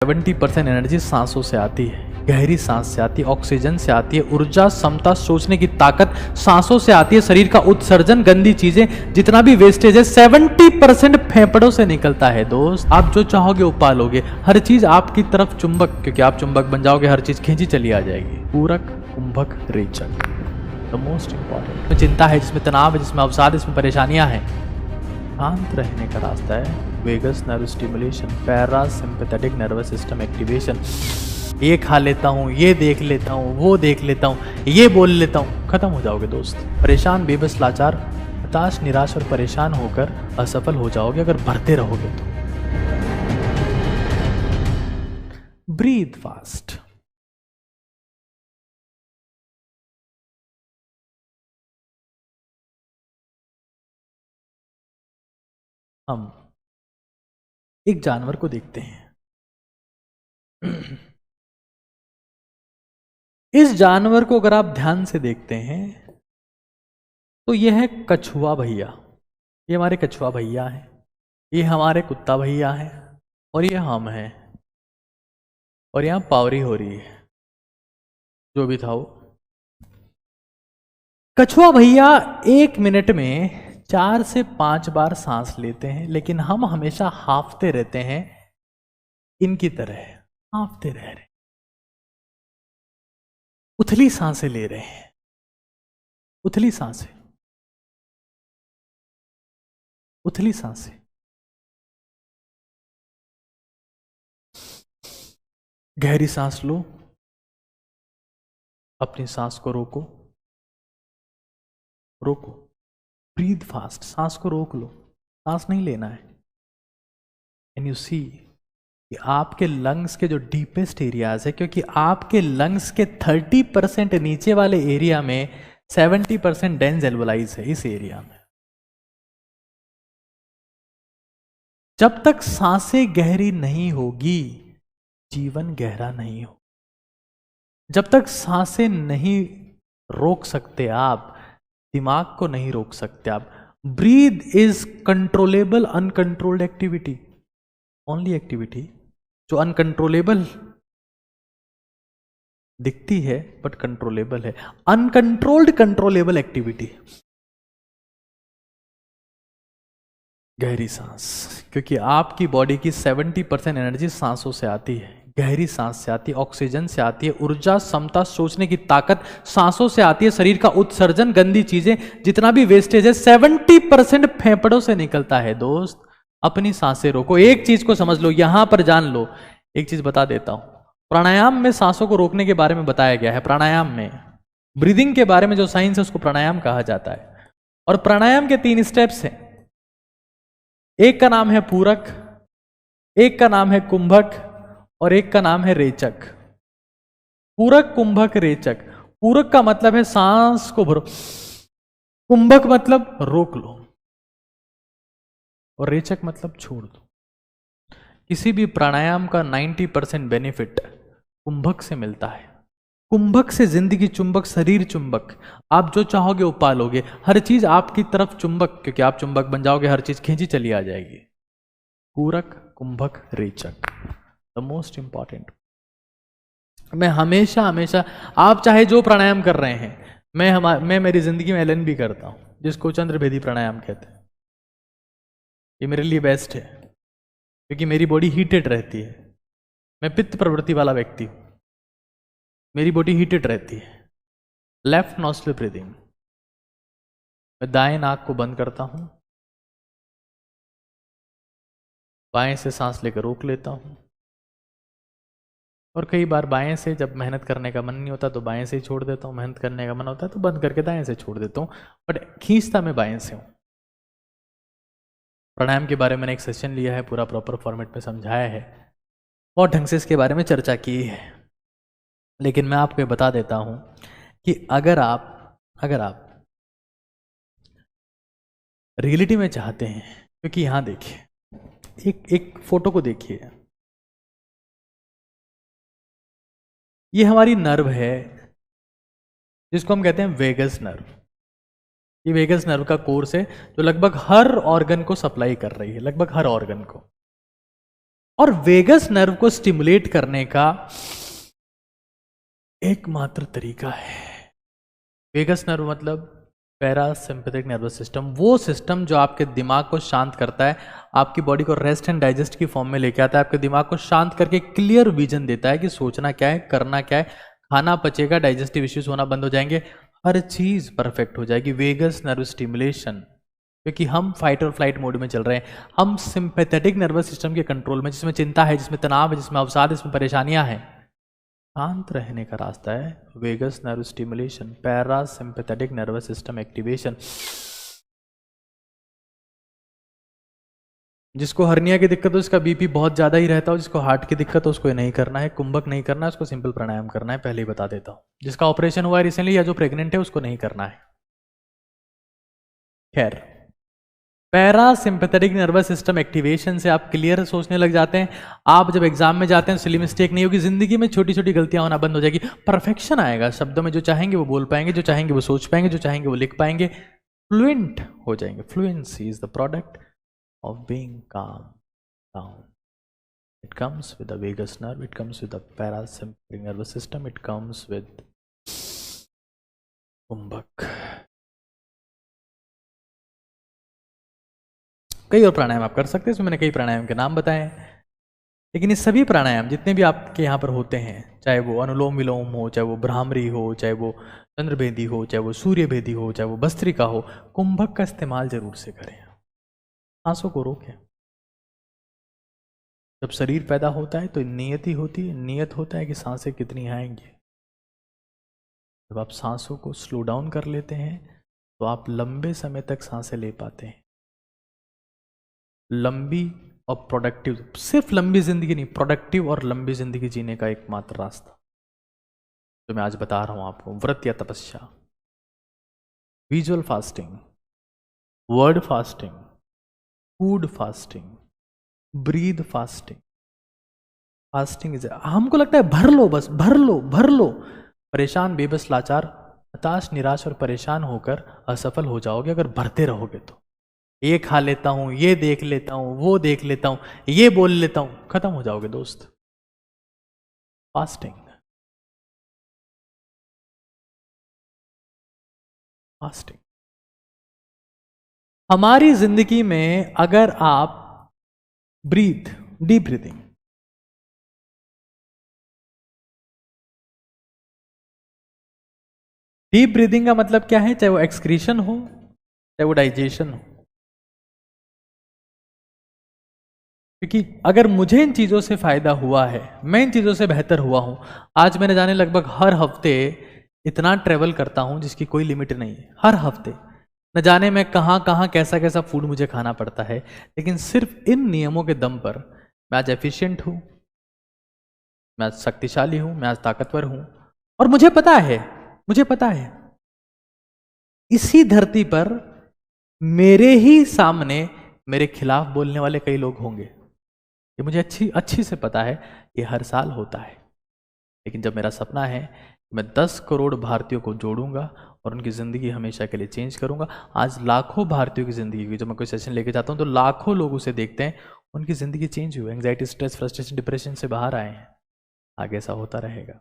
70% energy सांसों से आती है, गहरी सांस से आती है, ऑक्सीजन से आती है, ऊर्जा, क्षमता, सोचने की ताकत सांसों से आती है, शरीर का उत्सर्जन, गंदी चीजें, जितना भी वेस्टेज है 70% फेफड़ों से निकलता है। दोस्त, आप जो चाहोगे वो पालोगे, हर चीज आपकी तरफ चुंबक, क्योंकि आप चुंबक बन जाओगे, हर चीज खींची चली आ जाएगी। पूरक, कुंभक, रेचक, द मोस्ट इंपॉर्टेंट। चिंता है, जिसमें तनाव है, जिसमें अवसाद, जिसमें परेशानियां हैं, शांत रहने का रास्ता है vagus nerve stimulation, parasympathetic nervous system activation. ये खा लेता हूँ, ये देख लेता हूँ, वो देख लेता हूँ, ये बोल लेता हूँ, खत्म हो जाओगे दोस्त। परेशान, बेबस, लाचार, हताश, निराश और परेशान होकर असफल हो जाओगे अगर भरते रहोगे तो। Breathe fast. हम एक जानवर को देखते हैं। इस जानवर को अगर आप ध्यान से देखते हैं तो यह है कछुआ भैया। ये हमारे कछुआ भैया हैं, ये हमारे कुत्ता भैया हैं, और ये हम हैं, और यहां पावरी हो रही है, जो भी था वो। कछुआ भैया 1 मिनट में 4 से 5 बार सांस लेते हैं, लेकिन हम हमेशा हांफते रहते हैं, इनकी तरह हांफते रह रहे, उथली सांसें ले रहे हैं, उथली सांसें, उथली सांसें। गहरी सांस लो, अपनी सांस को रोको, रोको, ब्रीथ फास्ट, सांस को रोक लो, सांस नहीं लेना है। एंड यू सी कि आपके लंग्स के जो डीपेस्ट एरियाज है, क्योंकि आपके लंग्स के 30% नीचे वाले एरिया में 70% डेंस एल्वोलाइज है। इस एरिया में जब तक सांसें गहरी नहीं होगी, जीवन गहरा नहीं हो। जब तक सांसें नहीं रोक सकते आप, दिमाग को नहीं रोक सकते आप। Breath is controllable uncontrolled activity, only activity जो अनकंट्रोलेबल दिखती है बट कंट्रोलेबल है। Uncontrolled controllable activity. गहरी सांस, क्योंकि आपकी बॉडी की 70% एनर्जी सांसों से आती है, गहरी सांस से आती है, ऑक्सीजन से आती है, ऊर्जा, क्षमता, सोचने की ताकत सांसों से आती है, शरीर का उत्सर्जन, गंदी चीजें, जितना भी वेस्टेज है 70% फेफड़ों से निकलता है। दोस्त, अपनी सांसें रोको। एक चीज को समझ लो, यहां पर जान लो। एक चीज बता देता हूं, प्राणायाम में सांसों को रोकने के बारे में बताया गया है। प्राणायाम में ब्रीदिंग के बारे में जो साइंस है उसको प्राणायाम कहा जाता है। और प्राणायाम के 3 स्टेप्स हैं। एक का नाम है पूरक, एक का नाम है कुंभक, और एक का नाम है रेचक। पूरक, कुंभक, रेचक। पूरक का मतलब है सांस को भरो, कुंभक मतलब रोक लो, और रेचक मतलब छोड़ दो। किसी भी प्राणायाम का 90% बेनिफिट कुंभक से मिलता है। कुंभक से जिंदगी चुंबक, शरीर चुंबक, आप जो चाहोगे वो पालोगे, हर चीज आपकी तरफ चुंबक, क्योंकि आप चुंबक बन जाओगे, हर चीज खींची चली आ जाएगी। पूरक, कुंभक, रेचक, द मोस्ट इंपॉर्टेंट। मैं हमेशा हमेशा, आप चाहे जो प्राणायाम कर रहे हैं, मैं मेरी जिंदगी में एलएनबी करता हूं, जिसको चंद्रभेदी प्राणायाम कहते हैं। ये मेरे लिए बेस्ट है, क्योंकि मेरी बॉडी हीटेड रहती है। मैं पित्त प्रवृत्ति वाला व्यक्ति हूं, मेरी बॉडी हीटेड रहती है। लेफ्ट नॉस्ट्रिल ब्रीदिंग, मैं दाएं नाक को बंद करता हूं, बाएं से सांस लेकर रोक लेता हूं, और कई बार बाएं से, जब मेहनत करने का मन नहीं होता तो बाएं से ही छोड़ देता हूं, मेहनत करने का मन होता है तो बंद करके दाएं से छोड़ देता हूं, बट खींचता मैं बाएं से हूं। प्राणायाम के बारे में मैंने एक सेशन लिया है, पूरा प्रॉपर फॉर्मेट में समझाया है, बहुत ढंग से इसके बारे में चर्चा की है। लेकिन मैं आपको बता देता हूं कि अगर आप रियलिटी में चाहते हैं, क्योंकि यहां देखिए, एक फोटो को देखिए, ये हमारी नर्व है जिसको हम कहते हैं वेगस नर्व। ये वेगस नर्व का कोर्स है जो लगभग हर ऑर्गन को सप्लाई कर रही है, लगभग हर ऑर्गन को। और वेगस नर्व को स्टिमुलेट करने का एकमात्र तरीका है, वेगस नर्व मतलब पैरासिम्पैथिक नर्वस सिस्टम, वो सिस्टम जो आपके दिमाग को शांत करता है, आपकी बॉडी को रेस्ट एंड डाइजेस्ट की फॉर्म में लेके आता है, आपके दिमाग को शांत करके क्लियर विजन देता है कि सोचना क्या है, करना क्या है, खाना पचेगा, डाइजेस्टिव इश्यूज होना बंद हो जाएंगे, हर चीज परफेक्ट हो जाएगी। वेगस नर्व स्टिमुलेशन, क्योंकि हम फाइट और फ्लाइट मोड में चल रहे हैं, हम सिंपैथेटिक नर्वस सिस्टम के कंट्रोल में, जिसमें चिंता है, जिसमें तनाव है, जिसमें अवसाद, जिसमें परेशानियां हैं, शांत रहने का रास्ता है vagus nerve stimulation, parasympathetic nervous system activation. जिसको हर्निया की दिक्कत हो, उसका बीपी बहुत ज्यादा ही रहता हो, जिसको हार्ट की दिक्कत हो, उसको नहीं करना है, कुंभक नहीं करना है, उसको सिंपल प्राणायाम करना है, पहले ही बता देता हूं। जिसका ऑपरेशन हुआ है रिसेंटली या जो प्रेग्नेंट है उसको नहीं करना है। खैर, पैरासिम्पैथेटिक नर्वस सिस्टम एक्टिवेशन से आप क्लियर सोचने लग जाते हैं। आप जब एग्जाम में जाते हैं सिली मिस्टेक नहीं होगी, जिंदगी में छोटी छोटी गलतियां होना बंद हो जाएगी, परफेक्शन आएगा, शब्दों में जो चाहेंगे वो बोल पाएंगे, जो चाहेंगे वो सोच पाएंगे, जो चाहेंगे वो लिख पाएंगे, फ्लुएंट हो जाएंगे। Fluency is the product of being calm down. It comes with the vagus nerve, it comes with the parasympathetic nervous system, it comes with कुंभक। कई और प्राणायाम आप कर सकते हैं, इसमें मैंने कई प्राणायाम के नाम बताए हैं, लेकिन ये सभी प्राणायाम जितने भी आपके यहाँ पर होते हैं, चाहे वो अनुलोम विलोम हो, चाहे वो भ्रामरी हो, चाहे वो चंद्रभेदी हो, चाहे वो सूर्यभेदी हो, चाहे वो भस्त्रिका हो, कुंभक का इस्तेमाल जरूर से करें। सांसों को रोकें। जब शरीर पैदा होता है तो नियति होती है, नियत होता है कि सांसें कितनी आएंगी। जब आप सांसों को स्लो डाउन कर लेते हैं तो आप लंबे समय तक सांसें ले पाते हैं। लंबी और प्रोडक्टिव, सिर्फ लंबी जिंदगी नहीं, प्रोडक्टिव और लंबी जिंदगी जीने का एकमात्र रास्ता जो मैं आज बता रहा हूं आपको, व्रत या तपस्या, visual fasting, word fasting, food fasting, breathe fasting. Fasting is, हमको लगता है भर लो, बस भर लो भर लो, परेशान बेबस लाचार हताश निराश और परेशान होकर असफल हो जाओगे अगर भरते रहोगे तो। ये खा लेता हूं, ये देख लेता हूं, वो देख लेता हूं, ये बोल लेता हूं, खत्म हो जाओगे दोस्त। Fasting, fasting. हमारी जिंदगी में अगर आप breathe, deep breathing, deep breathing का मतलब क्या है, चाहे वो एक्सक्रीशन हो चाहे वो डाइजेशन हो, क्योंकि अगर मुझे इन चीजों से फायदा हुआ है, मैं इन चीजों से बेहतर हुआ हूं। आज मैंने जाने लगभग हर हफ्ते इतना ट्रेवल करता हूं जिसकी कोई लिमिट नहीं है, हर हफ्ते न जाने मैं कहां कहां कैसा कैसा फूड मुझे खाना पड़ता है, लेकिन सिर्फ इन नियमों के दम पर मैं आज एफिशिएंट हूं, मैं आज शक्तिशाली हूं, मैं आज ताकतवर हूं। और मुझे पता है इसी धरती पर मेरे ही सामने मेरे खिलाफ बोलने वाले कई लोग होंगे, ये मुझे अच्छी से पता है, ये हर साल होता है। लेकिन जब मेरा सपना है मैं 10 करोड़ भारतीयों को जोड़ूंगा और उनकी ज़िंदगी हमेशा के लिए चेंज करूंगा। आज लाखों भारतीयों की ज़िंदगी की, जब मैं कोई सेशन लेके जाता हूं तो लाखों लोग उसे देखते हैं, उनकी ज़िंदगी चेंज हुई, एंग्जाइटी, स्ट्रेस, फ्रस्ट्रेशन, डिप्रेशन से बाहर आए हैं। आगे ऐसा होता रहेगा।